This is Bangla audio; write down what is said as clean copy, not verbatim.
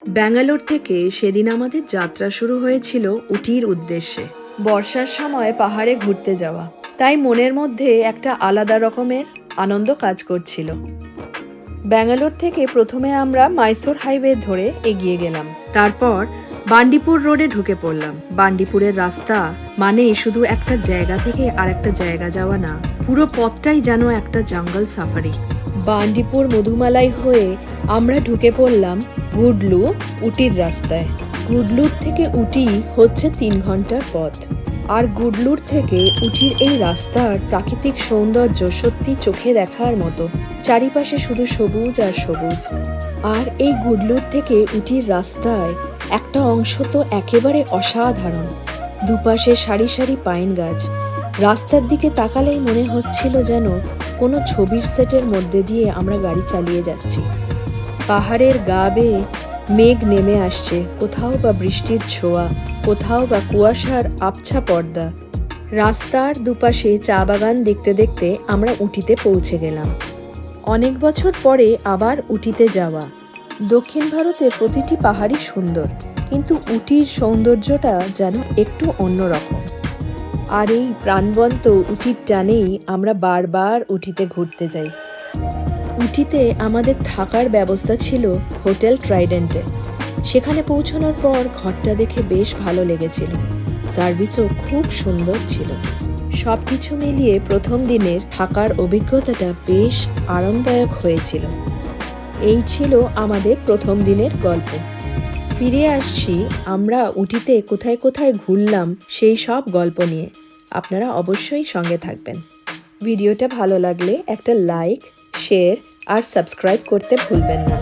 ব্যাঙ্গালোর থেকে সেদিন আমাদের যাত্রা শুরু হয়েছিল উটির উদ্দেশ্যে। বর্ষার সময় পাহাড়ে ঘুরতে যাওয়া, তাই মনের মধ্যে একটা আলাদা রকমের আনন্দ কাজ করছিল। ব্যাঙ্গালোর থেকে প্রথমে আমরা মাইসোর হাইওয়ে ধরে এগিয়ে গেলাম, তারপর বান্ডিপুর রোডে ঢুকে পড়লাম। বান্ডিপুরের রাস্তা মানে শুধু একটা জায়গা থেকে আরেকটা জায়গা যাওয়া না, পুরো পথটাই যেন একটা জঙ্গল সাফারি। বান্ডিপুর মধুমালাই হয়ে আমরা ঢুকে পড়লাম গুডলু উটির রাস্তায়। গুডলুর থেকে উটি হচ্ছে 3 ঘন্টার পথ, আর গুডলুর থেকে উটির এই রাস্তার প্রাকৃতিক সৌন্দর্য সত্যি চোখে দেখার মতো। চারিপাশে শুধু সবুজ আর সবুজ। আর এই গুডলুর থেকে উটির রাস্তায় একটা অংশ তো একেবারে অসাধারণ। দুপাশে সারি সারি পাইন গাছ। রাস্তার দিকে তাকালেই মনে হচ্ছিল যেন কোনো ছবির সেটের মধ্যে দিয়ে আমরা গাড়ি চালিয়ে যাচ্ছি। পাহাড়ের গা বেয়ে মেঘ নেমে আসছে, কোথাও বা বৃষ্টির ছোঁয়া, কোথাও বা কুয়াশার আবছা পর্দা। রাস্তার দুপাশে চা বাগান দেখতে দেখতে আমরা উটিতে পৌঁছে গেলাম। অনেক বছর পরে আবার উটিতে যাওয়া। দক্ষিণ ভারতে প্রতিটি পাহাড়ই সুন্দর, কিন্তু উটির সৌন্দর্যটা যেন একটু অন্যরকম। আর এই প্রাণবন্ত উটির টানেই আমরা বারবার উটিতে ঘুরতে যাই। উটিতে আমাদের থাকার ব্যবস্থা ছিল হোটেল ট্রাইডেন্টে। সেখানে পৌঁছানোর পর ঘরটা দেখে বেশ ভালো লেগেছিল। সার্ভিসও খুব সুন্দর ছিল। সবকিছু মিলিয়ে প্রথম দিনের থাকার অভিজ্ঞতাটা বেশ আরামদায়ক হয়েছিল। এই ছিল আমাদের প্রথম দিনের গল্প। ফিরে আসছি আমরা উটিতে কোথায় কোথায় ঘুরলাম সেই সব গল্প নিয়ে। আপনারা অবশ্যই সঙ্গে থাকবেন। ভিডিওটা ভালো লাগলে একটা লাইক, শেয়ার আর সাবস্ক্রাইব করতে ভুলবেন না।